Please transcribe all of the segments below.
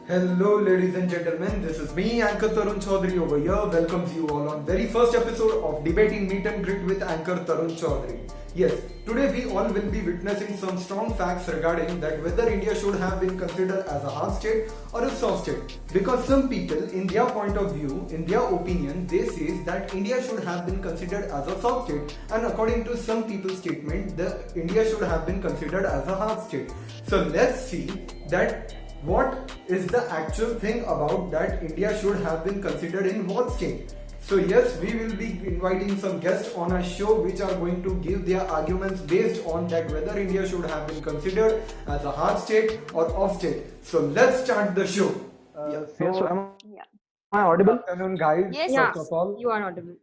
Hello, ladies and gentlemen. This is me, Anchor Tarun Chaudhary over here. Welcomes you all on very first episode of Debating Meet and Greet with Anchor Tarun Chaudhary. Yes, today we all will be witnessing some strong facts regarding that whether India should have been considered as a hard state or a soft state. Because some people, in their point of view, in their opinion, they say that India should have been considered as a soft state, and according to some people's statement, the India should have been considered as a hard state. So let's see that what is the actual thing about that India should have been considered in what state. So yes, we will be inviting some guests on our show which are going to give their arguments based on that whether India should have been considered as a hard state or off state. So let's start the show. Yeah. Am I audible? Good afternoon, guys. Yes, First yes, of all, you are audible.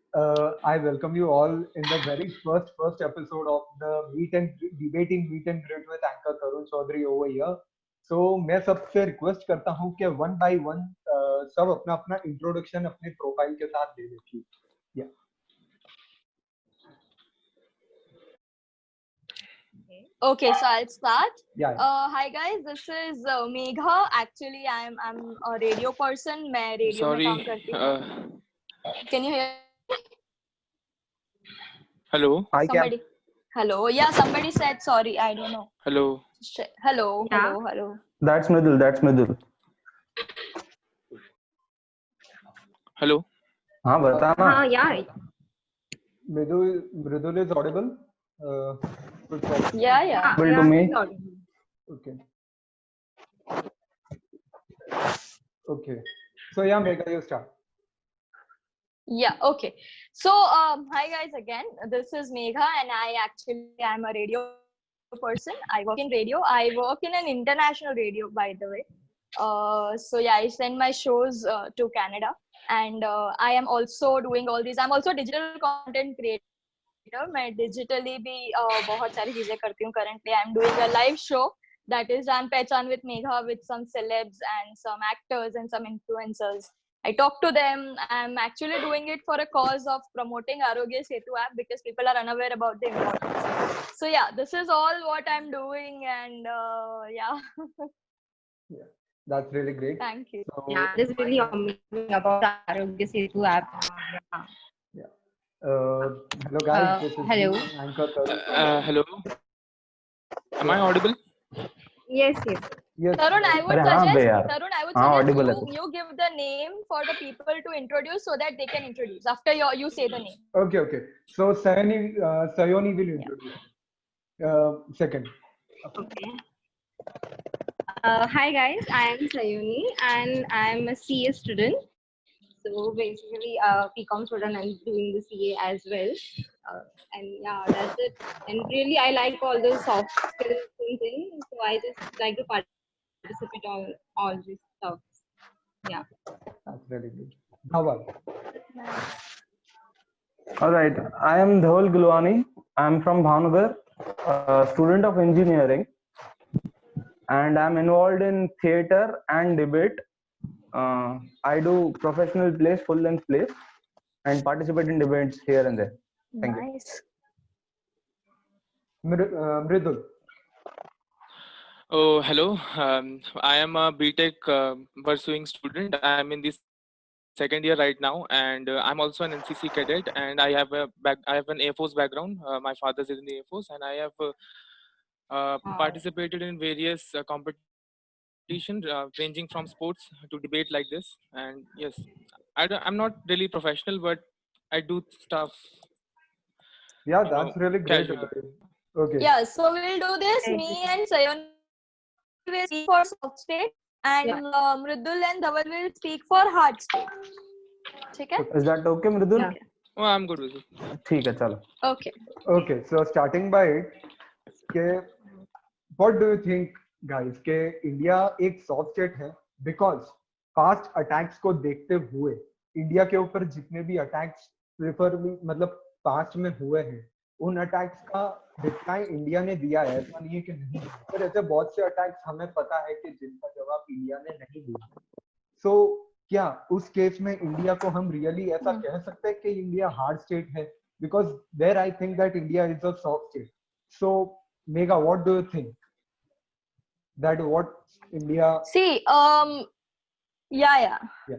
I welcome you all in the very first episode of the debating meet and greet with Anchor Tarun Chaudhary over here. So मैं सबसे request करता हूँ कि one by one सब अपना अपना introduction अपने profile के साथ दे दें. या Okay, so I'll start. या Hi guys, this is Megha. Actually, I'm a radio person. मैं radio में काम Sorry. करती हूँ. Can you hear? Hello. Hi, Somebody. Hello. Yeah, somebody said sorry. I don't know. Hello. Hello. Yeah. Hello. That's Mridul. That's Mridul. Hello. हाँ बता ना. हाँ यार Mridul is audible. Yeah. Audible to me. Okay. Okay. So yeah, Megha, you start. Yeah, okay. So, hi guys again. This is Megha, and I'm a radio person. I work in radio. I work in an international radio, by the way. So yeah, I send my shows to Canada, and I am also doing all these. I'm also a digital content creator. मैं digitally भी बहुत सारी चीजें करती हूँ. Currently, I'm doing a live show that is Jaan Pehchan with Megha with some celebs and some actors and some influencers. I talk to them. I'm actually doing it for a cause of promoting Arogya Setu app because people are unaware about the importance. So yeah, this is all what I'm doing, and yeah. That's really great. Thank you. So, yeah, this is really amazing about the Arogya Setu app. hello guys. This is hello. me, Anchor Tarun. Hello. Am I audible? Yes. Yes. Tarun, I would अरे हाँ बे suggest, यार. हाँ, audible है you give the name for the people to introduce so that they can introduce after you say the name. Okay. So Sayoni will introduce. Second. Okay. Hi guys, I am Sayuni and I am a CA student. So basically, PCom student and doing the CA as well. And yeah, that's it. And really, I like all the soft skills and things. So I just like to participate on all this stuff. Yeah. That's really good. Dhawal. All right. I am Dhawal Gulwani. I am from Bhavnagar, a student of engineering, and I'm involved in theatre and debate. I do professional plays, full-length plays, and participate in debates here and there. Thank you. Nice. Mridul. Oh, hello. I am a BTech pursuing student. I am in this second year right now, and I'm also an NCC cadet. And I have an Air Force background. My father is in the Air Force, and I have participated in various competitions ranging from sports to debate like this. And yes, I'm not really professional, but I do stuff. Yeah, that's really great. Casually. Okay. Yeah, so we'll do this. Me and Sayon will speak for soft state, and Mridul and Dhawal will speak for hard state. Okay? Is that okay, Mridul? Yeah. Oh, I'm good with it. ठीक है चलो. Okay, so starting by it, what do you think, guys? कि India एक soft state है because past attacks को देखते हुए India के ऊपर जितने भी अटैक्स मतलब पास्ट में हुए हैं उन अटैक्स का रिप्लाई इंडिया ने दिया है. ऐसा नहीं है कि नहीं, पर ऐसे बहुत से अटैक्स हमें पता है कि जिनका जवाब इंडिया ने नहीं दिया. सो क्या उस केस में इंडिया को हम रियली ऐसा कह सकते हैं कि इंडिया हार्ड स्टेट है? Because there I think that India is a soft state. So Megha, what do you think? That what India? See, Yeah. Yeah.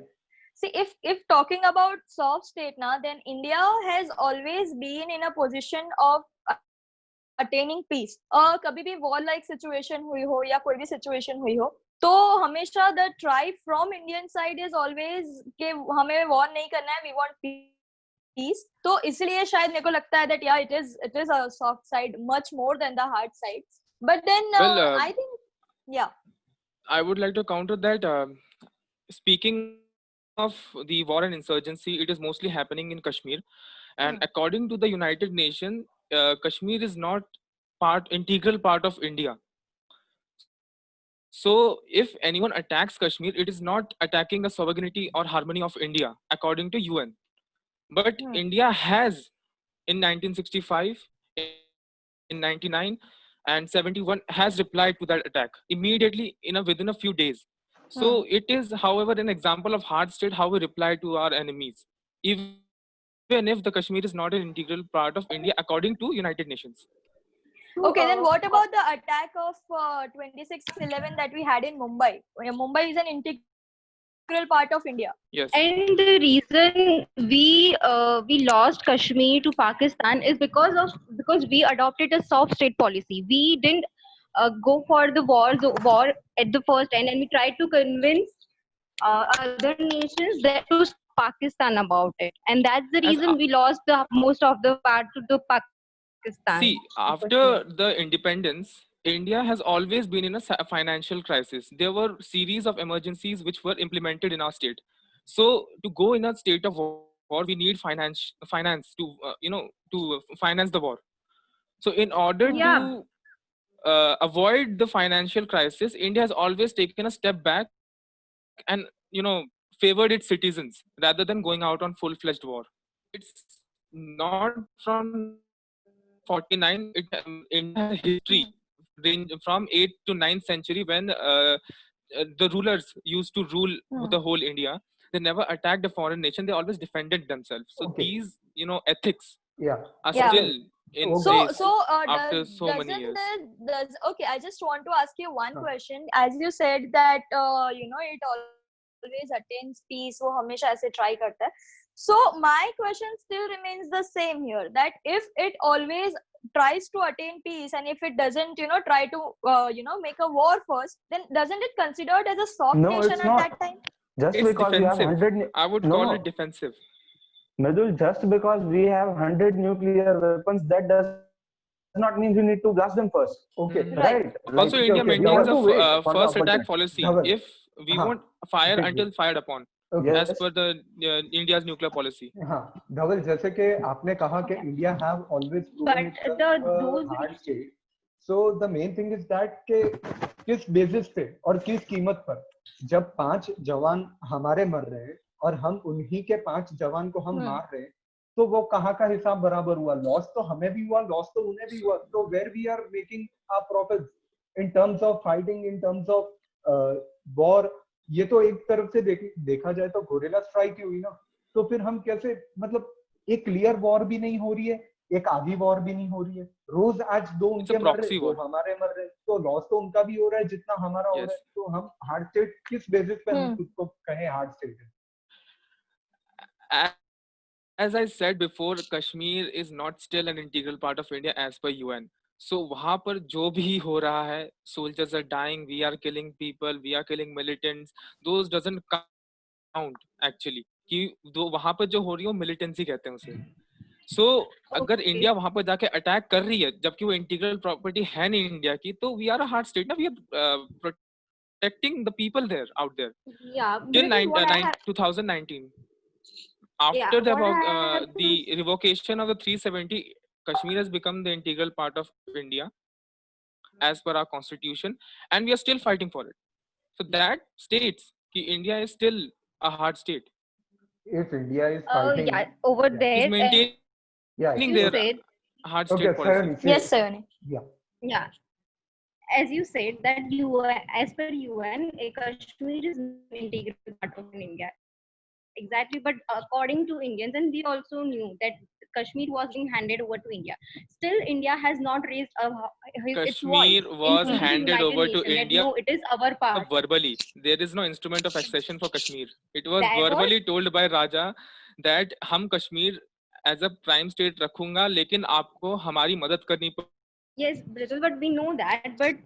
See, if talking about soft state now, then India has always been in a position of attaining peace. कभी भी war like situation हुई हो या कोई भी situation हुई हो, तो हमेशा the try from Indian side is always कि हमें war नहीं करना है, we want peace. तो इसलिए शायद मेरे को लगता है that yeah, it is a soft side much more than the hard side. But then Well, I think yeah. I would like to counter that. Speaking of the war and insurgency, it is mostly happening in Kashmir, and according to the United Nations, Kashmir is not integral part of India. So if anyone attacks Kashmir, it is not attacking the sovereignty or harmony of India, according to UN. But India has, in 1965, in 99, and 71, has replied to that attack immediately within a few days. So it is, however, an example of hard state how we reply to our enemies, even if the Kashmir is not an integral part of India, according to United Nations. Okay, then what about the attack of 26/11 that we had in Mumbai? Mumbai is an integral part of India. Yes. And the reason we lost Kashmir to Pakistan is because we adopted a soft state policy. We didn't go for the war at the first end, and we tried to convince other nations that to Pakistan about it, and that's the reason we lost the most of the part to the Pakistan. See, after the independence, India has always been in a financial crisis. There were series of emergencies which were implemented in our state. So to go in a state of war, we need finance to to finance the war. So in order to avoid the financial crisis, India has always taken a step back and favored its citizens rather than going out on full-fledged war. It's not from 49. India has history from 8th to 9th century when the rulers used to rule the whole India. They never attacked a foreign nation. They always defended themselves. So these ethics are still in place after so many years. Okay, I just want to ask you one question. As you said that it always attains peace, वो हमेशा ऐसे try करता है. So my question still remains the same here, that if it always tries to attain peace and if it doesn't try to make a war first, then doesn't it considered as a soft nation at that time? Just It's because we have defensive. 100 I would call it defensive. Mridul, just because we have 100 nuclear weapons, that does not mean we need to blast them first. Okay. Right. Also, Like, India we maintains have to wait a for the first attack opportunity. policy. Dhaval. If we won't fire until fired upon, Okay. as per the India's nuclear policy. हाँ, धवल, जैसे कि आपने कहा कि India have always proven But itself those a hard state. So the main thing is that कि किस basis पे और किस कीमत पर जब 5 जवान हमारे मर रहे हैं और हम उन्हीं के 5 जवान को हम मार रहे हैं, तो वो कहाँ का हिसाब बराबर हुआ? लॉस तो हमें भी हुआ, लॉस तो उन्हें भी हुआ. तो where we are making our profits in terms of fighting, in terms of war. ये तो एक तरफ से देखा जाए तो गोरिल्ला स्ट्राइक ही हुई ना. तो फिर हम कैसे, मतलब एक क्लियर वॉर भी नहीं हो रही है, एक आधी वॉर भी नहीं हो रही है. रोज आज 2 उनके मर रहे, 2 हमारे मर रहे, तो लॉस तो उनका भी हो रहा है जितना हमारा हो रहा है. तो हम हार्ड स्टेट किस बेसिस पे हम खुद को कहें हार्ड स्टेट है? As I said before, Kashmir is not still an integral part of India as per UN. So वहाँ पर जो भी हो रहा है, soldiers are dying, we are killing people, we are killing militants, those doesn't count actually. कि वहाँ पर जो हो रही है वो militancy कहते हैं उसे. So अगर इंडिया वहाँ पर जाके अटैक कर रही है जबकि वो इंटीग्रल प्रॉपर्टी है नहीं इंडिया की, तो we are a hard state ना, we are protecting the people there out there. Till 2019. After the revocation of the 370, Kashmir has become the integral part of India as per our constitution, and we are still fighting for it. So that states that India is still a hard state. If India is fighting, over there, is maintaining their hard state policy. Yes, Sayoni. Yeah. As you said that as per UN, Kashmir is an integral part of India. Exactly, but according to Indians, and we also knew that Kashmir was being handed over to India. Still, India has not raised its voice Kashmir was into the handed United over to Nations that India no, it is our part. verbally. There is no instrument of accession for Kashmir. It was That was verbally told by Raja that हम Kashmir as a prime state रखूंगा, लेकिन आपको हमारी मदद करनी yes, little, but we know that. But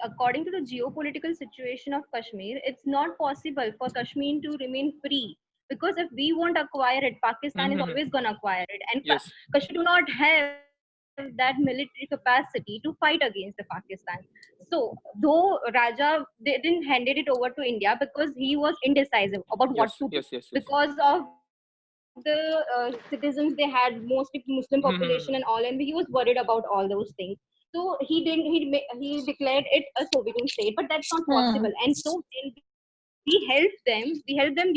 according to the geopolitical situation of Kashmir, it's not possible for Kashmir to remain free. Because if we won't acquire it, Pakistan is always going to acquire it. And Yes. Kashmir do not have that military capacity to fight against the Pakistan. So, though Raja they didn't handed it over to India because he was indecisive about what to do. Yes. Because of the citizens they had mostly Muslim population and all, and he was worried about all those things. So he didn't. He declared it a sovereign state, but that's not possible. And so we helped them. We helped them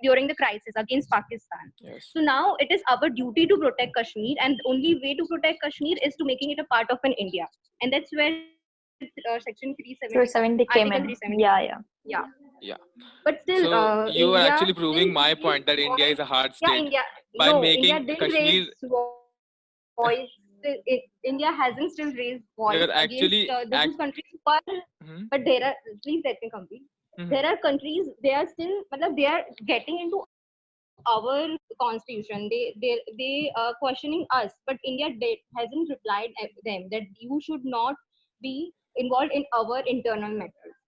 during the crisis against Pakistan. Yes. So now it is our duty to protect Kashmir, and the only way to protect Kashmir is to making it a part of an India, and that's where Section 370 came in. Article 370. Yeah. Yeah. But still, So you are India actually proving didn't my raise point that India is a hard Yeah, state India. by No, making India didn't Kashmir. raise voice. India hasn't still raised voice You're actually against those countries who are. Mhm. But there are. Please let me complete. There are countries. They are still. They are getting into our constitution. They are questioning us. But India hasn't replied at them that you should not be involved in our internal matters.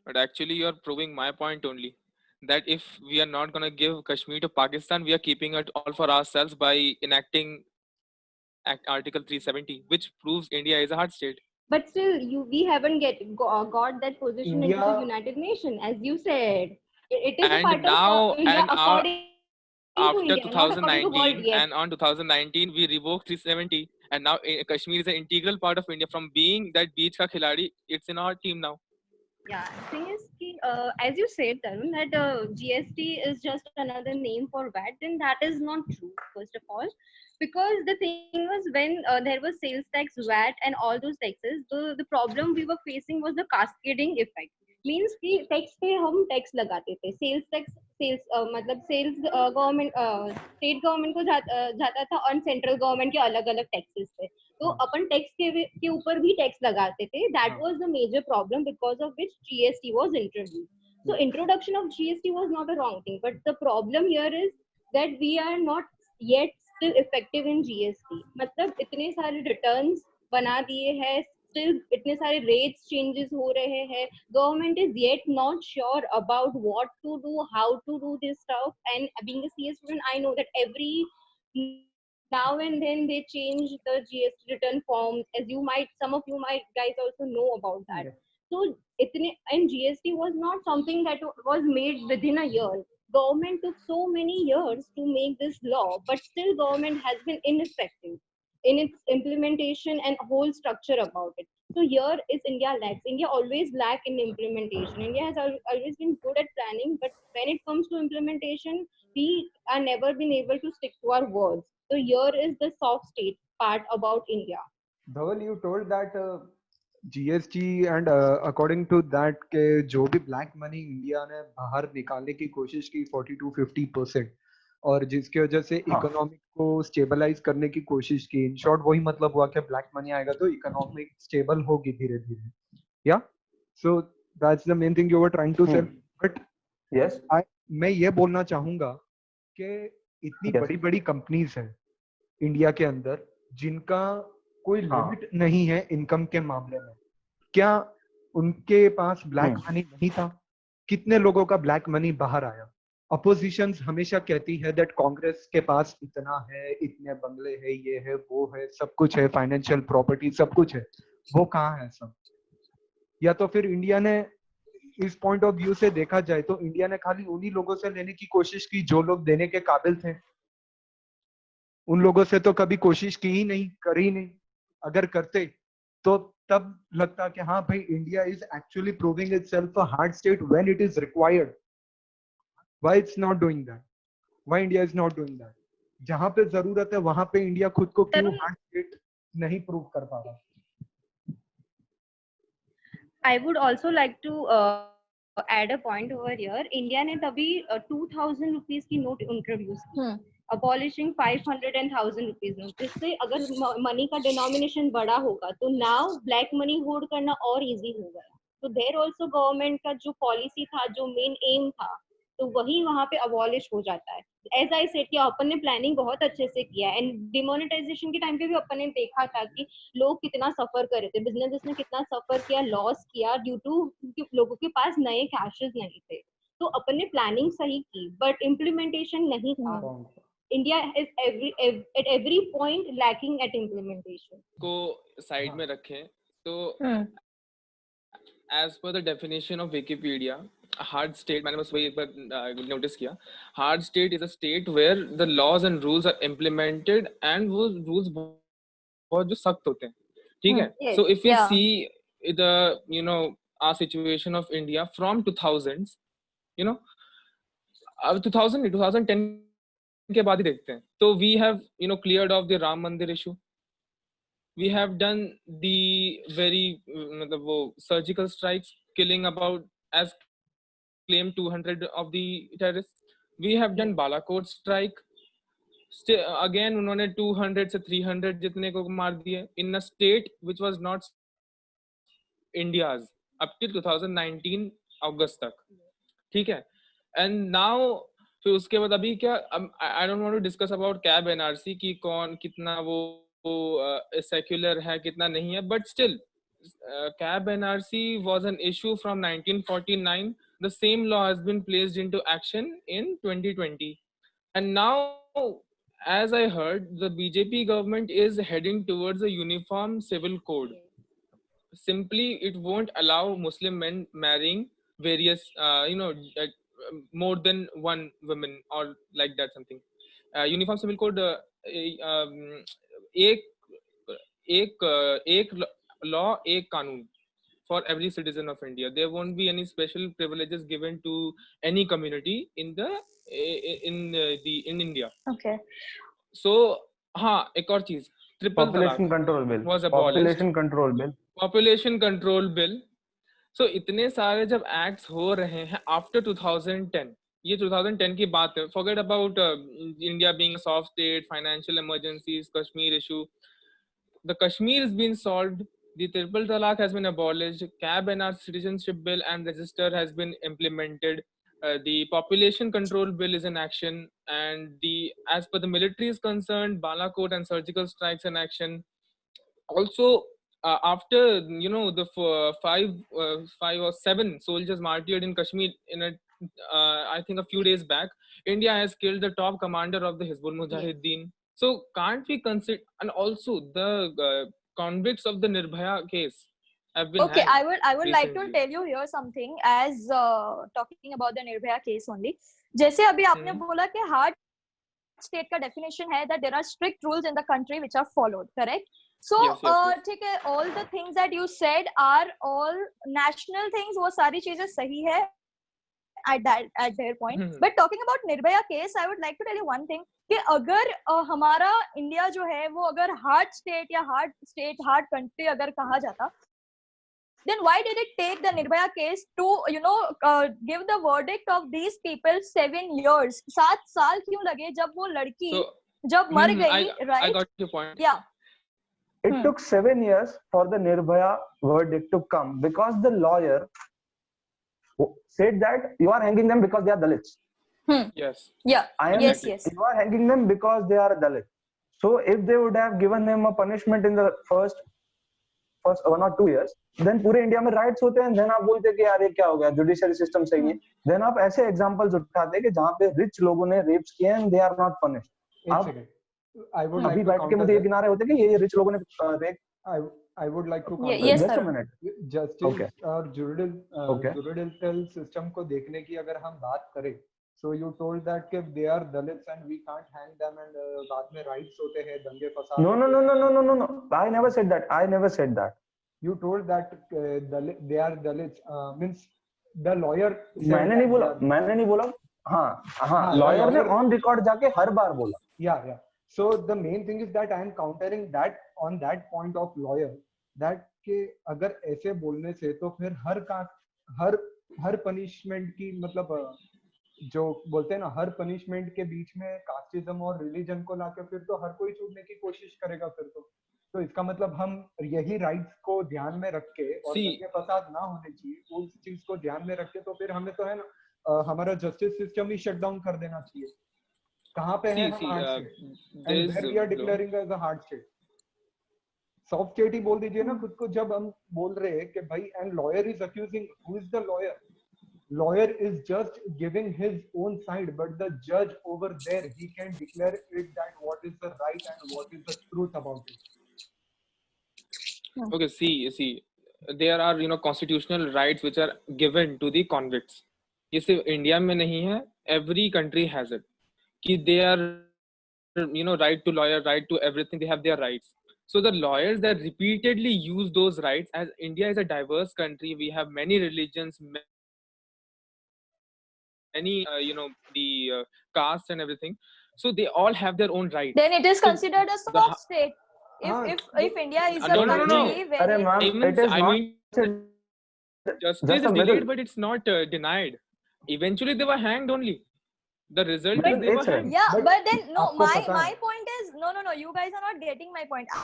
But actually, you're proving my point only. That if we are not going to give Kashmir to Pakistan, we are keeping it all for ourselves by enacting Article 370, which proves India is a hard state. But still, we haven't got that position into the United Nations, as you said. It is And a part now, of India and according to after India, not according to world 2019, yet. and on 2019, we revoked 370, and now Kashmir is an integral part of India. From being that beach ka khiladi, it's in our team now. Yeah, thing is, as you said, Tarun, that GST is just another name for VAT, then that is not true, first of all. Because the thing was, when there was sales tax, VAT, and all those taxes, the problem we were facing was the cascading effect. Means कि tax पे हम tax लगाते थे sales tax मतलब sales government state government को जाता था और सेंट्रल गवर्नमेंट के अलग अलग टैक्सेस थे तो अपन टैक्स के ऊपर भी टैक्स लगाते थे that was the major problem because of which GST was introduced so introduction of GST was not a wrong thing but the problem here is that we are not yet still effective in GST मतलब इतने सारे returns बना दिए हैं still इतने सारे rates changes हो रहे हैं government is yet not sure about what to do how to do this stuff and being a CS student I know that every now and then they change the GST return forms as you might some of you might guys also know about that so and GST was not something that was made within a year government took so many years to make this law but still government has been ineffective in its implementation and whole structure about it. So here is India lacks. India always lack in implementation. India has always been good at planning, but when it comes to implementation, we are never been able to stick to our words. So here is the soft state part about India. Dhaval, you told that GST and according to that के जो भी black money India ने बाहर निकालने की कोशिश की 40 to 50% और जिसकी वजह से इकोनॉमिक को स्टेबलाइज करने की कोशिश की इन शॉर्ट वही मतलब हुआ कि ब्लैक मनी आएगा तो इकोनॉमिक स्टेबल होगी धीरे धीरे या so that's the main thing you were trying to say but yes मैं ये बोलना चाहूंगा कि इतनी बड़ी बड़ी कंपनीज हैं इंडिया के अंदर जिनका कोई लिमिट नहीं है इनकम के मामले में क्या उनके पास ब्लैक मनी नहीं था कितने लोगों का ब्लैक मनी बाहर आया अपोजिशन हमेशा कहती है दैट कांग्रेस के पास इतना है इतने बंगले है ये है वो है सब कुछ है फाइनेंशियल प्रॉपर्टी सब कुछ है वो कहाँ है सब या तो फिर इंडिया ने इस पॉइंट ऑफ व्यू से देखा जाए तो इंडिया ने खाली उन्हीं लोगों से लेने की कोशिश की जो लोग देने के काबिल थे उन लोगों से तो कभी कोशिश की ही नहीं करी नहीं अगर करते तो तब लगता कि हाँ भाई India is actually proving itself a hard state when it is required Why it's not doing that? Why India is not doing that? जहाँ पे जरूरत है वहाँ पे इंडिया खुद को क्यों हार्ड स्टेट नहीं प्रूव कर पा रहा? I would also like to add a point over here. India ने तभी 2000 rupees की note introduce की, Hmm. abolishing 500 and 1000 rupees note. जिससे अगर money का denomination बड़ा होगा तो now black money hoard करना और easy हो गया. तो there also government का जो policy था, जो main aim था, तो वही वहाँ पे abolish हो जाता है. As I said कि अपन ने planning बहुत अच्छे से किया है, and demonetization के time पे भी अपन ने देखा था कि लोग कितना सफर कर रहे थे, बिजनेस ने कितना सफर किया, लॉस किया ड्यू टू लोगों के पास नए कैशेस नहीं थे. तो अपन ने प्लानिंग सही की बट इम्प्लीमेंटेशन नहीं था. India is at every point lacking at implementation. को साइड में रखें तो Hmm. as per the definition of Wikipedia, a hard state, मैंने बस वही एक बार नोटिस किया, hard state is a state where the laws and rules are implemented and वो rules बहुत जो सख्त होते हैं, ठीक है? Yes. So if we Yeah. see the our situation of India from 2000s, अब 2010 के बाद ही देखते हैं, तो we have cleared off the Ram Mandir issue. We have done the very मतलब वो surgical strikes killing about as claimed 200 of the terrorists. We have done Balakot strike. Still, again उन्होंने 200 से 300 जितने को मार दिए in a state which was not India's up till 2019 अगस्त तक, ठीक है? And now फिर उसके बाद अभी क्या, I don't want to discuss about cab NRC कि कौन कितना वो secular है कितना नहीं है, but still cab NRC was an issue from 1949. The same law has been placed into action in 2020, and now as I heard the BJP government is heading towards a uniform civil code. Simply it won't allow Muslim men marrying various more than one woman or like that something. Uniform civil code एक एक law एक कानून for every citizen of India. There won't be any special privileges given to any community in India. Okay. So हाँ, एक और चीज, triple Population control bill was abolished. Population control bill. Population control bill. So इतने सारे जब acts हो रहे हैं after 2010, ये 2010 की बात है. Forget about India being a soft state, financial emergencies, Kashmir issue. The Kashmir has been solved. The triple talaq has been abolished. CAB NR citizenship bill and register has been implemented. The population control bill is in action, and as per the military is concerned, Balakot and surgical strikes in action. Also, after the five or seven soldiers martyred in Kashmir I think a few days back, India has killed the top commander of the Hizbul Mujahideen. So can't we consider, and also the convicts of the Nirbhaya case have been Okay, hanged I would like to recently. tell you here something as talking about the Nirbhaya case only. जैसे अभी आपने बोला कि hard state का definition है that there are strict rules in the country which are followed, correct? So Yes. ठीक है, all the things that you said are all national things, वो सारी चीजें सही है at their point. But talking about Nirbhaya case, I would like to tell you one thing कि अगर हमारा इंडिया जो है वो अगर हार्ड स्टेट या हार्ड कंट्री अगर कहा जाता, then why did it take the Nirbhaya case to give the verdict of these people 7 years? 7 साल क्यों लगे जब वो लड़की जब मर गई, right? I got your point. Yeah. It took 7 years for the Nirbhaya verdict to come because the lawyer said that you are hanging them because they are Dalits. Yes. Yeah. Yes. You are hanging them because they are Dalit. So if they would have given them a punishment in the first 1 or 2 years, then पूरे India में rights होते हैं. then आप बोलते कि यार ये क्या हो गया, जुडिशियरी सिस्टम सही है. then आप ऐसे एग्जांपल्स उठाते कि जहाँ पे रिच लोगों ने रेप्स किए and they are not punished. अभी बैठ के मुझे ये गिना रहे होते कि ये रिच लोगों ने rape. I would like to counter. Yes, just sir. a minute. Justice और jurisdictional system को देखने की अगर हम बात करें, so you told that कि they are Dalits and we can't hang them and बाद में rights होते हैं, दंगे फसाद. No. I never said that. You told that they are Dalits means the lawyer. मैंने नहीं बोला. हाँ. lawyer ने on record जाके हर बार बोला. Yeah. So the main thing is that I am countering that on that point of lawyer that कि अगर ऐसे बोलने से तो फिर हर हर पनिशमेंट की मतलब जो बोलते हैं ना, हर पनिशमेंट के बीच में कास्टिज्म और रिलीजन को लाके फिर तो हर कोई छूटने की कोशिश करेगा फिर तो इसका मतलब हम यही राइट्स को ध्यान में रख के और See, दंगे फसाद ना होने चाहिए उस चीज को ध्यान में रख के तो फिर हमें तो है ना हमारा जस्टिस सिस्टम ही शट डाउन कर देना चाहिए। कहाँ पे है हम see, hard state and there's where we are no. Declaring as a hard state. Soft state ही बोल दीजिए ना खुद को जब हम बोल रहे हैं कि भाई and lawyer is accusing, who is the lawyer? Lawyer is just giving his own side, but the judge over there, he can declare it that what is the right and what is the truth about it. Okay, see, there are constitutional rights which are given to the convicts. ये सिर्फ India में नहीं है, every country has it. कि they are right to lawyer, right to everything, they have their rights. So the lawyers that repeatedly use those rights, as India is a diverse country, we have many religions, many the castes and everything, so they all have their own rights. Then it is So considered a the soft state. If हाँ, if India is a no, no, no, no. country अरे wherein ma'am, it is I not mean, justice just is a middle. delayed, but it's not denied. Eventually, they were hanged only. The result is Middle they were age है. hanged. yeah, But but then no, आपको my पता my है point is no, you guys are not getting my point.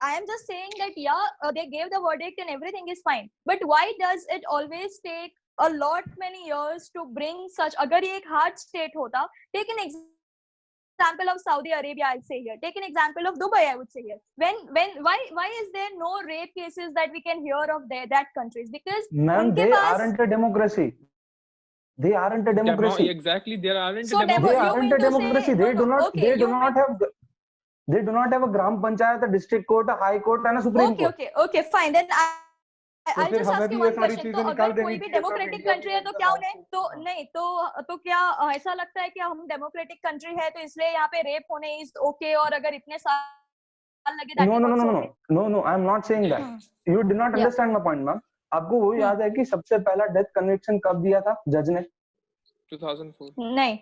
I am just saying that yeah, they gave the verdict and everything is fine. But why does it always take a lot many years to bring such? अगर ये एक hard state होता, take an example of Saudi Arabia, I'll say here. Take an example of Dubai, I would say here. Why is there no rape cases that we can hear of that countries? Because Ma'am, उनके they pass aren't a democracy. They aren't a democracy. Exactly, there aren't So They you aren't mean a to democracy. say They no, do not. okay, They do you not have. They do not have a gram panchayat, a district court, a high court, and a supreme court. okay, fine. Then तो I'll फिर just हमें ask भी you ये one सारी question. चीजें तो निकाल अगर देनी कोई भी चाहिए सब डेमोक्रेटिक इंडिया कंट्री में है तो क्या उन्हें तो नहीं तो क्या ऐसा लगता है कि हम डेमोक्रेटिक कंट्री है तो इसलिए यहाँ पे रेप होने इज ओके और अगर इतने साल लगे that No, is no, no, no, also no, okay? no, no. I'm not saying that. You did not Yeah. understand my point, ma'am. आपको वो याद है कि सबसे पहला डेथ कन्विक्शन कब दिया था जज ने? 2004. नहीं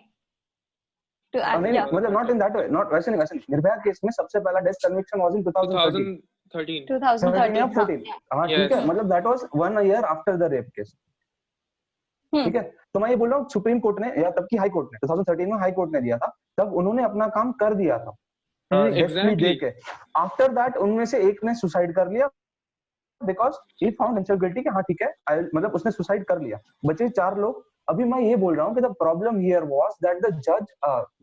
तो नहीं, yeah, मतलब not in that way. Not वैसे नहीं. निर्भया केस में सबसे पहला डेथ कन्विक्शन was in 2013. 2013. 13 या 2013 हाँ 14. हाँ ठीक Yes. है, मतलब that was 1 year after the rape case. ठीक है, तो मैं ये बोल रहा हूँ सुप्रीम कोर्ट ने या तब की हाई कोर्ट ने 2013 में हाई कोर्ट ने दिया था, तब उन्होंने अपना काम कर दिया था डेथ प्ली दे के। आफ्टर दैट उनमें से एक ने सुसाइड कर लिया because he found himself guilty कि हाँ ठीक है, मतलब उसने सुसाइड कर लिया, बचे 4 लोग। अभी मैं ये बोल रहा हूँ कि the problem here was that the जज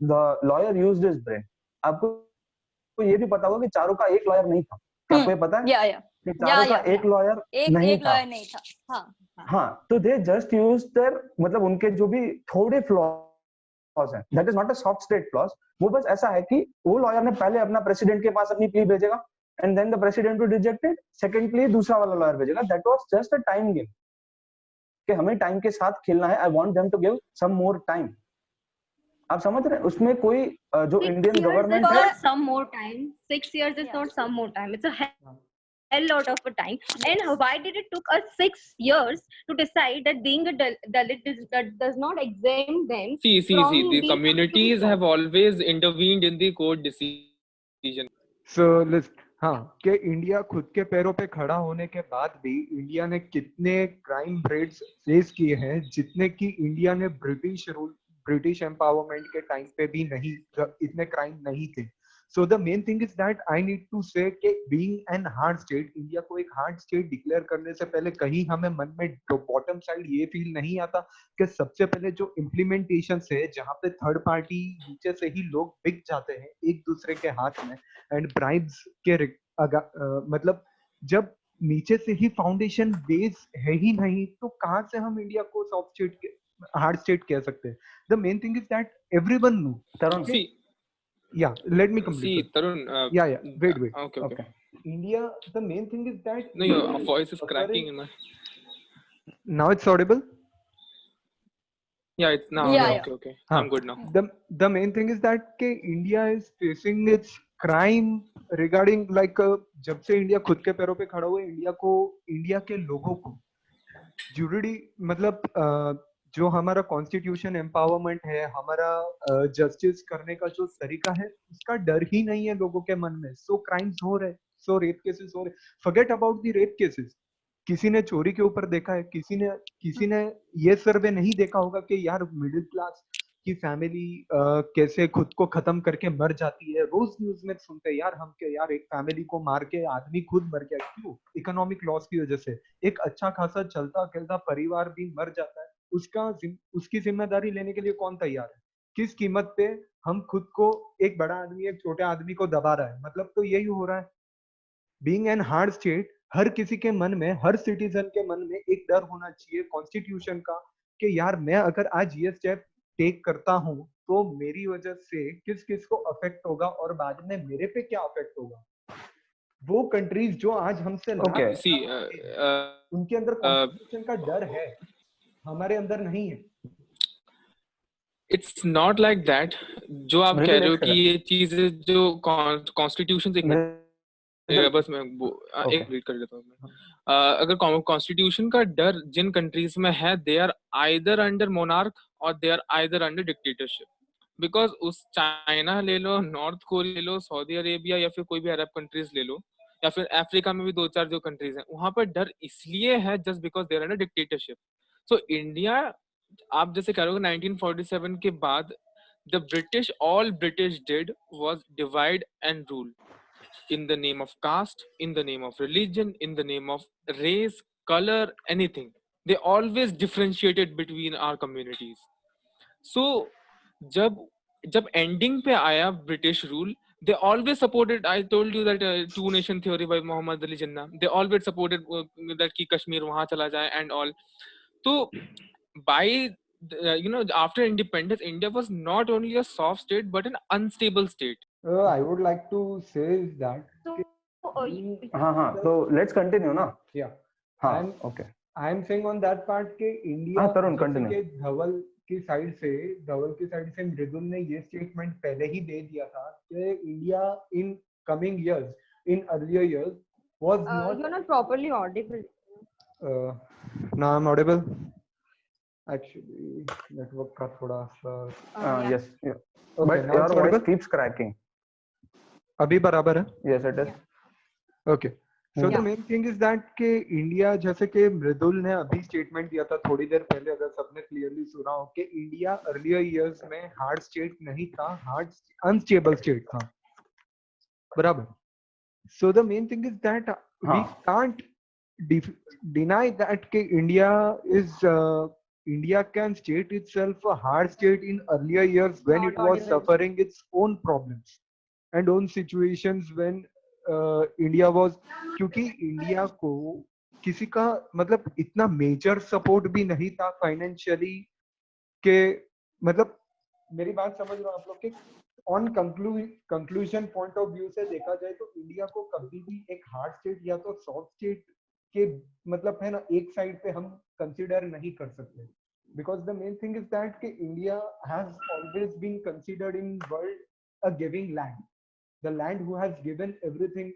the lawyer used his brain. आपको ये भी पता होगा कि चारों का एक लॉयर नहीं था, क्या आपको ये पता है? या कि चारों का एक लॉयर नहीं था। लॉयर नहीं था। हाँ, तो दे जस्ट यूज देयर, मतलब उनके जो भी थोड़े फ्लॉज हैं, that is not a soft state flaws. वो बस ऐसा है कि वो लॉयर ने पहले अपना प्रेसिडेंट के पास अपनी प्ली भेजेगा and then the president will reject it, second plea दूसरा वाला लॉयर भेजेगा। That was just a time game कि हमें टाइम के साथ खेलना है। I want them to give some more time. आप समझ रहे हैं? उसमें कोई जो इंडियन गवर्नमेंट है, some more time. 6 years is not some more time. It's a hell lot of a time. And why did it took us 6 years to decide that being a Dalit does not exempt them See, from the being communities have always intervened in the court decision. So listen, हाँ कि India खुद के पैरों पे खड़ा होने के बाद भी इंडिया ने कितने क्राइम रेट्स फेस किए हैं जितने कि इंडिया ने ब्रिटिश एम्पावरमेंट के टाइम पे भी नहीं, इतने क्राइम नहीं थे। So the main thing is that I need to say कि being an hard state, India को एक हार्ड स्टेट डिक्लेयर करने से पहले कहीं हमें मन में बॉटम साइड ये फील नहीं आता कि सबसे पहले जो इम्प्लीमेंटेशन है जहाँ पे थर्ड पार्टी नीचे से ही लोग बिक जाते हैं एक दूसरे के हाथ में एंड ब्राइब्स के मतलब जब नीचे से ही फाउंडेशन बेस है ही नहीं तो कहाँ से हम इंडिया को सॉफ्ट स्टेट हार्ड स्टेट कह सकते हैं। The main thing is that everyone know. Tarun, See, yeah, let me complete. see, Tarun. Yeah, wait. Okay. India, the main thing is that No, your voice is cracking in my. now it's audible. Yeah, it's now. Yeah. Okay. I'm good now. The main thing is that के India is facing its crime regarding like जब से India खुद के पैरों पे खड़ा हुआ है, इंडिया के लोगों को जुडिशरी मतलब जो हमारा कॉन्स्टिट्यूशन एम्पावरमेंट है, हमारा जस्टिस करने का जो तरीका है उसका डर ही नहीं है लोगों के मन में। सो क्राइम्स हो रहे, सो रेप केसेस हो रहे। Forget about the rape cases, किसी ने चोरी के ऊपर देखा है? किसी ने ये सर्वे नहीं देखा होगा कि यार मिडिल क्लास की फैमिली कैसे खुद को खत्म करके मर जाती है? रोज न्यूज में सुनते हैं यार हम के यार एक फैमिली को मार के आदमी खुद मर गया, क्यों? इकोनॉमिक लॉस की वजह से एक अच्छा खासा चलता खेलता परिवार भी मर जाता है। उसकी जिम्मेदारी लेने के लिए कौन तैयार है? किस कीमत पे हम खुद को, एक बड़ा आदमी एक छोटे आदमी को दबा रहा है? मतलब तो यही हो रहा है। बीइंग एन हार्ड स्टेट, हर किसी के मन में, हर सिटीजन के मन में एक डर होना चाहिए कॉन्स्टिट्यूशन का कि यार मैं अगर आज ये स्टेप टेक करता हूँ तो मेरी वजह से किस किस को अफेक्ट होगा और बाद में मेरे पे क्या अफेक्ट होगा। वो कंट्रीज जो आज हमसे Okay. See, उनके अंदर कॉन्स्टिट्यूशन का डर है, हमारे अंदर नहीं है। It's not like that. जो आप कह रहे हो कि ये चीजें जो कॉन्स्टिट्यूशन बस मैं एक रीड कर लेता हूँ मैं। अगर कॉन्स्टिट्यूशन का डर जिन कंट्रीज में है, they are either under monarch और they are either under dictatorship. Because उस चाइना ले लो, नॉर्थ कोरिया ले लो, सऊदी अरेबिया या फिर कोई भी अरब कंट्रीज ले लो, या फिर अफ्रीका में भी 2-4 जो कंट्रीज हैं, वहां पर डर इसलिए है just because they are under dictatorship. So India, आप जैसे कह रहे हो 1947 के बाद all British did was divide and rule in the name of caste, in the name of religion, in the name of race, color, anything. They always differentiated between our communities. So जब ending पे आया British rule, they always supported, I told you that two nation theory by Muhammad Ali Jinnah, they always supported that कि कश्मीर वहां चला जाए and all. तो by after independence, India was not only a soft state but an unstable state. I would like to say is that So let's continue ना. yeah, Okay. I am saying on that part के India तरुण, जैसे continue. कि धवल की side से मृदुल ने ये statement पहले ही दे दिया था कि India in coming years, in earlier years was not You're not properly audible. now I'm audible. Actually network का थोड़ा सा Yeah. Yes. Yeah. Okay, But now your it's voice audible? keeps cracking. अभी बराबर है? Yes, it is. Okay. So the main thing is that कि India, जैसे कि मृदुल ने अभी स्टेटमेंट दिया था थोड़ी देर पहले, अगर सबने क्लियरली सुना हो, कि इंडिया अर्लियर इयर्स में हार्ड स्टेट नहीं था, हार्ड अनस्टेबल स्टेट था, बराबर? So the main thing is that we can't deny that कि India can state itself a hard state in earlier years when it was suffering its own problems and own situations when India was, क्योंकि India को किसी का मतलब इतना major support भी नहीं था फाइनेंशियली के, मतलब मेरी बात समझ रहे हो आप लोग के? On conclusion point of view से देखा जाए तो इंडिया को कभी भी एक हार्ड स्टेट या तो सॉफ्ट स्टेट के मतलब है ना एक साइड पे हम कंसीडर नहीं कर सकते, because the main thing is that कि India has always been considered in world a giving land, the land who has given everything,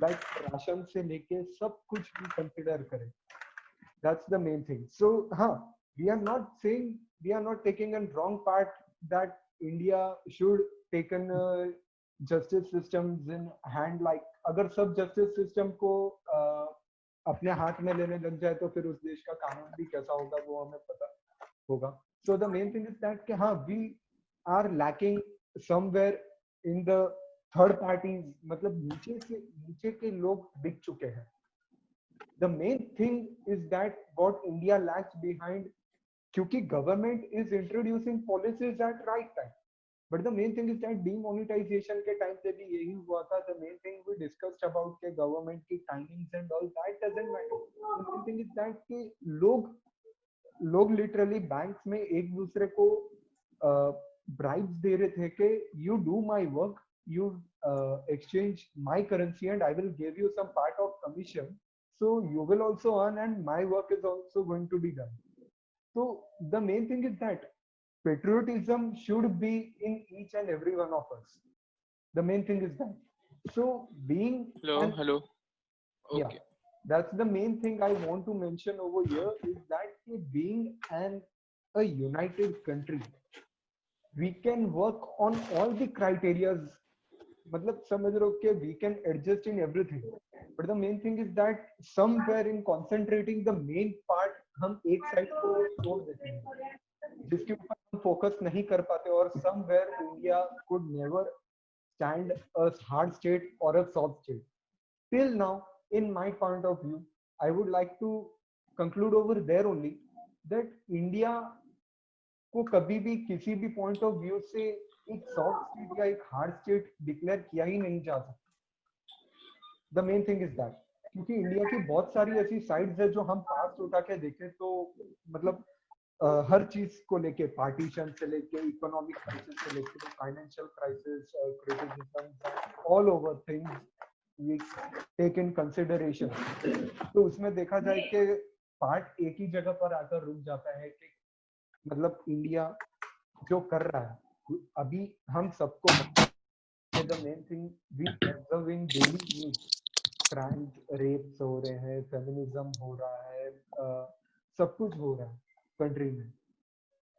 like ration से लेके सब कुछ भी कंसीडर करें. That's the main thing. So we are not saying, we are not taking a wrong part that India should take an justice systems in hand. Like अगर सब justice system को अपने हाथ में लेने लग जाए तो फिर उस देश का कानून भी कैसा होगा वो हमें पता होगा. So the main thing is that कि we are lacking somewhere in the third parties, मतलब नीचे के लोग बिक चुके हैं. The main thing is that what India lacks behind, क्योंकि government is introducing policies at right time, but the main thing is that demonetization के time पे भी यही हुआ था. The main thing we discussed about के गवर्नमेंट की timings and all that doesn't matter. The main thing is that कि लोग लिटरली बैंक्स में एक दूसरे को ब्राइब्स दे रहे थे कि you do my work, you exchange my currency and I will give you some part of commission, so you will also earn and my work is also going to be done. So the main thing is that patriotism should be in each and every one of us. The main thing is that. So being hello. Okay. Yeah, that's the main thing I want to mention over here is that being a united country, we can work on all the criterias. मतलब समझ रहे हो कि we can adjust in everything. But the main thing is that somewhere in concentrating the main part हम एक side को छोड़ देते हैं जिसके ऊपर हम फोकस नहीं कर पाते और somewhere India could never stand a hard state or a soft state. Till now, in my point of view, I would like to conclude over there only that India को कभी भी किसी भी पॉइंट ऑफ व्यू से एक soft state या एक hard state declare किया ही नहीं जा सकता. The main thing is that क्योंकि इंडिया की बहुत सारी ऐसी साइड्स है जो हम पास उठा के देखें तो मतलब हर चीज को लेके पार्टीशन से लेके इकोनॉमिक क्राइसिस से लेके financial crisis criticism all over things we take in consideration. तो उसमें देखा जाए कि पार्ट एक ही जगह पर आकर रुक जाता है कि मतलब इंडिया जो कर रहा है अभी हम सबको the main thing we observe in daily news crimes rapes हो रहे हैं फेमिनिज्म हो रहा है सब कुछ हो रहा है कंट्री में.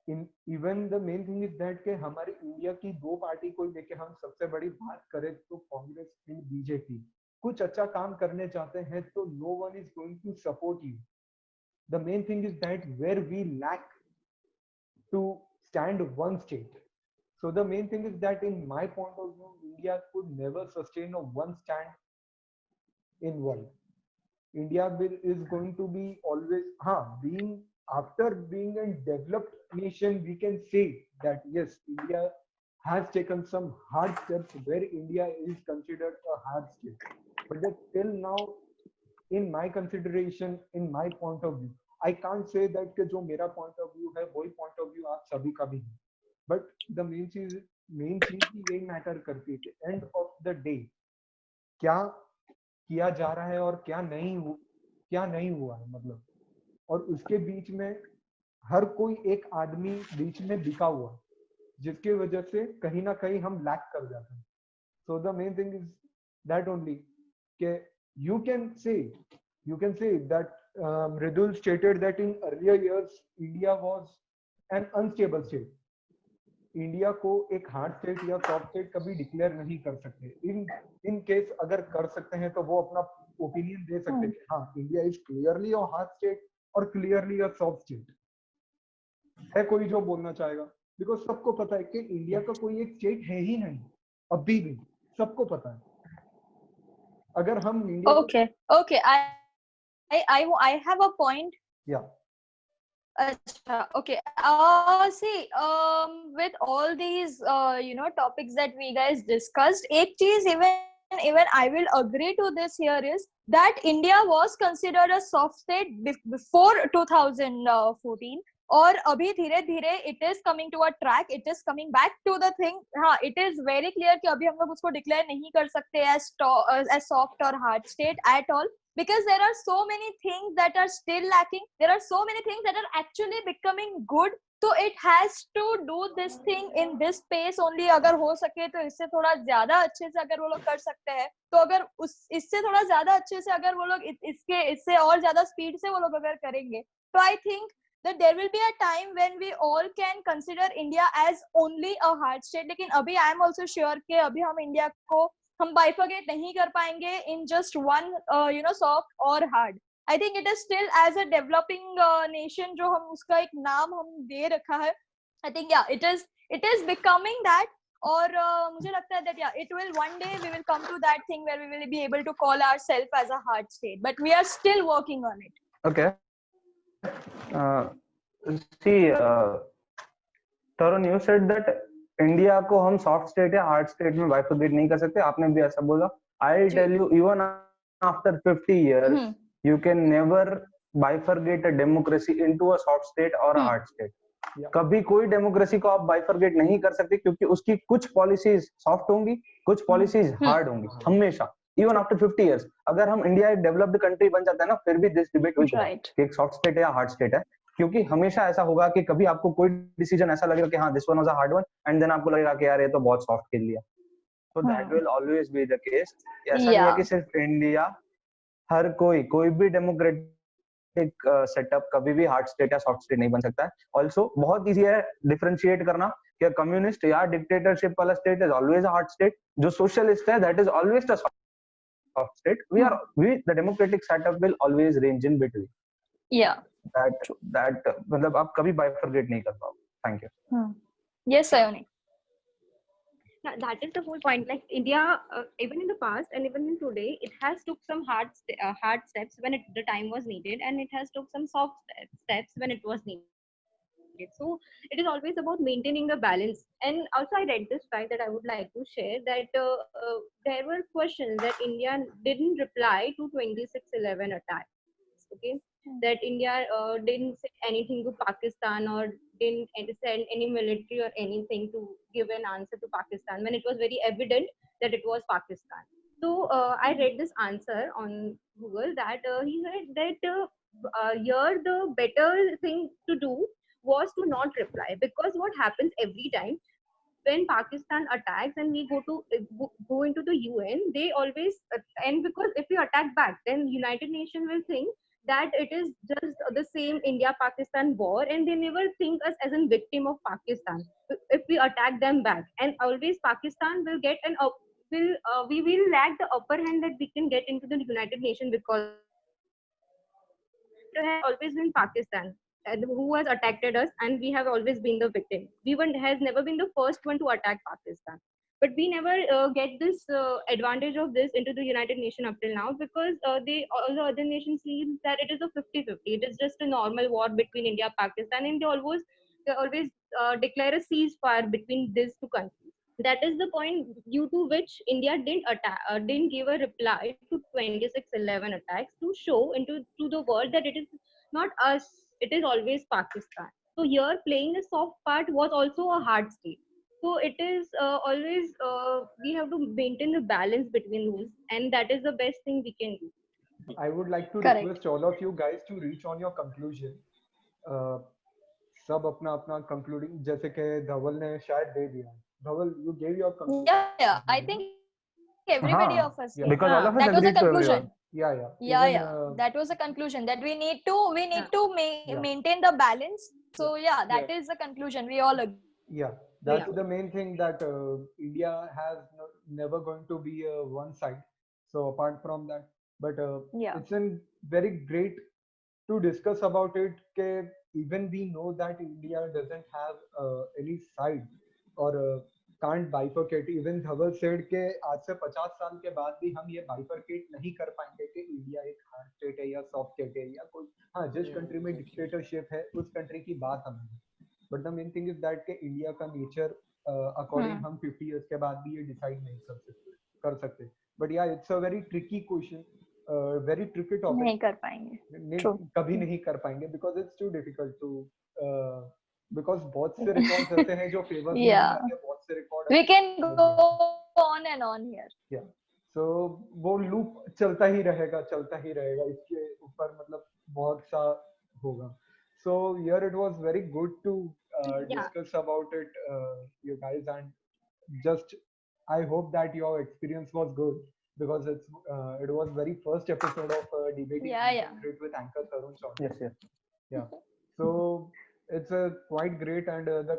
In even the main thing is that कि हमारी इंडिया की दो पार्टी को लेके हम सबसे बड़ी बात करें तो कांग्रेस एंड बीजेपी कुछ अच्छा काम करने चाहते हैं तो no one is going to support you. The main thing is that where we lack to stand one state. So the main thing is that in my point of view, India could never sustain a one stand in world. India is going to be always, being after being a developed nation, we can say that yes, India has taken some hard steps where India is considered a hard state. But that till now, in my consideration, in my point of view, I can't say that कि जो मेरा point of view है वही point of view आप सभी का भी है. But the main चीज ही यही मैटर करती है कि end of the day क्या किया जा रहा है और क्या नहीं हुआ है मतलब. और उसके बीच में हर कोई एक आदमी बीच में बिका हुआ जिसकी वजह से कहीं ना कहीं हम लैक कर जाते हैं. So the main thing is that only कि you can say that Mridul stated that in earlier years India was an unstable state. India को एक हार्ड स्टेट या सॉफ्ट स्टेट कभी डिक्लेयर नहीं कर सकते. इन केस अगर कर सकते हैं तो वो अपना ओपिनियन दे सकते हैं कि हाँ India is clearly a hard state और क्लियरली अ सॉफ्ट स्टेट. है कोई जो बोलना चाहेगा? बिकॉज सबको पता है कि इंडिया का कोई एक स्टेट है ही नहीं अभी भी, सबको पता है. अगर हम India okay I have a point. Yeah. Achha, okay. See, with all these topics that we guys discussed, एक चीज even I will agree to this here is that India was considered a soft state before 2014. और अभी धीरे धीरे it is coming to a track, it is coming back to the thing. हाँ, it is very clear कि अभी हम लोग उसको declare नहीं कर सकते as soft or hard state at all. Because there are so many things that are still lacking. There are so many things that are actually becoming good. So it has to do this thing in this space only. अगर हो सके तो इससे थोड़ा ज्यादा अच्छे से अगर वो लोग कर सकते हैं तो अगर इससे थोड़ा ज्यादा अच्छे से अगर वो लोग इससे और ज्यादा स्पीड से वो लोग अगर करेंगे तो I think that there will be a time when we all can consider India as only a hard state. लेकिन अभी I am also sure कि अभी हम इंडिया को हम bifurcate नहीं कर पाएंगे in just one soft or hard. I think it is still as a developing nation जो हम उसका एक नाम हम दे रखा है. I think it is becoming that. और मुझे लगता है that it will one day we will come to that thing where we will be able to call ourselves as a hard state, but we are still working on it. Okay. See, Tarun, you said that India को हम soft state या hard state में bifurcate नहीं कर सकते. आपने भी ऐसा बोला. I tell you even after 50 years you can never bifurcate a democracy into a soft state or a hard state. कभी कोई डेमोक्रेसी को आप बाइफरकेट नहीं कर सकते क्योंकि उसकी कुछ पॉलिसीज सॉफ्ट होंगी, कुछ पॉलिसीज हार्ड होंगी हमेशा. इवन आफ्टर 50 years अगर हम इंडिया एक डेवलप्ड कंट्री बन जाता है ना फिर भी दिस डिबेट विल कि एक सॉफ्ट स्टेट है या हार्ड स्टेट है. क्योंकि हमेशा ऐसा होगा कि कभी आपको कोई डिसीजन ऐसा लगेगा कि हाँ this one was a hard one and then आपको लगेगा कि यार ये तो बहुत सॉफ्ट खेल लिया. So that will always be the case. ऐसा नहीं है कि सिर्फ इंडिया, हर कोई भी डेमोक्रेटिक सेटअप कभी भी हार्ड स्टेट या सॉफ्ट स्टेट नहीं बन सकता है. ऑल्सो बहुत ईजी है डिफरेंशिएट करना कि कम्युनिस्ट या डिक्टेटरशिप वाला state is always a hard state, जो सोशलिस्ट है that is always a soft state. The democratic setup will always range in between. Yeah. That मतलब आप कभी bifurcate नहीं कर पाओगे. Thank you. Yes, Sayoni. Yeah, that is the whole point. Like India, even in the past and even in today, it has took some hard steps when the time was needed, and it has took some soft steps when it was needed. So it is always about maintaining the balance. And also, I read this fact that I would like to share that there were questions that India didn't reply to 26/11 attacks. Okay, that India didn't say anything to Pakistan or didn't send any military or anything to give an answer to Pakistan when it was very evident that it was Pakistan. So I read this answer on Google that he said that here the better thing to do was to not reply, because what happens every time when Pakistan attacks and we go into the UN, they always and because if we attack back, then United Nations will think that it is just the same India-Pakistan war, and they never think us as a victim of Pakistan if we attack them back. And always Pakistan will get we will lack the upper hand that we can get into the United Nations, because it has always been Pakistan who has attacked us, and we have always been the victim. Has never been the first one to attack Pakistan, but we never get this advantage of this into the United Nations up till now, because all the other nations see that it is a 50-50. It is just a normal war between India and Pakistan, and they always declare a ceasefire between these two countries. That is the point due to which India didn't give a reply to 26/11 attacks, to show to the world that it is not us, it is always Pakistan. So here playing a soft part was also a hard state. So it is always we have to maintain the balance between those, and that is the best thing we can do. I would like to Correct. request all of you guys to reach on your conclusion. सब अपना अपना concluding, जैसे कि धवल ने शायद दे दिया. धवल, you gave your conclusion. Yeah. I think everybody of us. Yeah. Because all of us That was a agreed to conclusion. everyone. Yeah. Even, That was a conclusion that we need to maintain the balance. So that is the conclusion. We all agree. Yeah, that's the main thing, that India has never going to be one side. So apart from that, but it's very great to discuss about it. Even we know that India doesn't have any side or can't bifurcate. Even Dhaval said कि आज से 50 साल के बाद भी हम ये bifurcate नहीं कर पाएंगे कि इंडिया एक हार्ड स्टेट है या सॉफ्ट स्टेट है या कोई जिस कंट्री में डिक्टेटरशिप है उस कंट्री की बात हम नहीं. But the main thing is that कि इंडिया का नेचर अकॉर्डिंग हम 50 इयर्स के बाद भी ये डिसाइड नहीं कर सकते. But it's a very tricky question, very tricky topic. नहीं कर पाएंगे. कभी नहीं कर पाएंगे because it's too difficult to, because बहुत से रिकॉर्ड्स ऐसे हैं जो फेवर में आते हैं, बहुत से record We can go on and on here. सो वो लूप चलता ही रहेगा. इसके ऊपर मतलब बहुत सा होगा. So here it was very good to discuss about it, you guys, and just I hope that your experience was good, because it was very first episode of debating with Anchor Tarun Chaudhary. Yes. So it's quite great, and the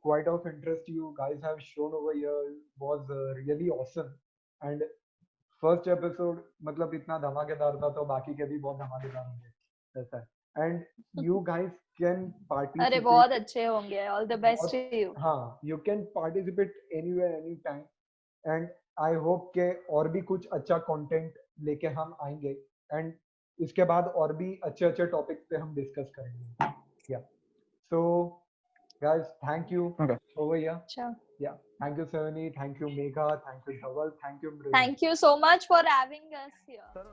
quite of interest you guys have shown over here was really awesome. And first episode मतलब इतना धमाकेदार था, तो बाकी के भी बहुत धमाकेदार होंगे ऐसा है. And you guys can participate. अरे बहुत अच्छे होंगे. All the best to you. हाँ, you can participate anywhere, anytime. And I hope के और भी कुछ अच्छा content लेके हम आएंगे. And इसके बाद और भी अच्छे टॉपिक्स पे हम डिस्कस करेंगे. Yeah. So guys, thank you over here. Sure. Yeah. Thank you, Savani. Thank you, Megha. Thank you, Dhaval. Thank you, Mridul. Thank you so much for having us here.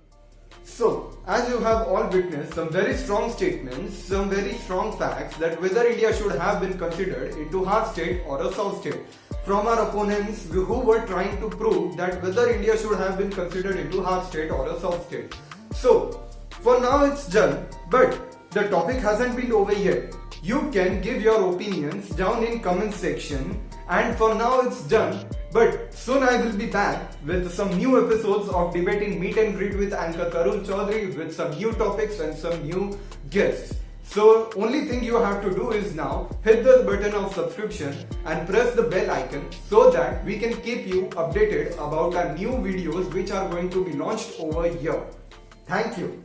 So, as you have all witnessed, some very strong statements, some very strong facts that whether India should have been considered into hard state or a soft state from our opponents who were trying to prove that whether India should have been considered into hard state or a soft state. So, for now it's done, but the topic hasn't been over yet. You can give your opinions down in comment section, and for now it's done. But soon I will be back with some new episodes of Debating Meet and Greet with Anchor Tarun Chaudhary, with some new topics and some new guests. So only thing you have to do is now hit the button of subscription and press the bell icon so that we can keep you updated about our new videos which are going to be launched over here. Thank you.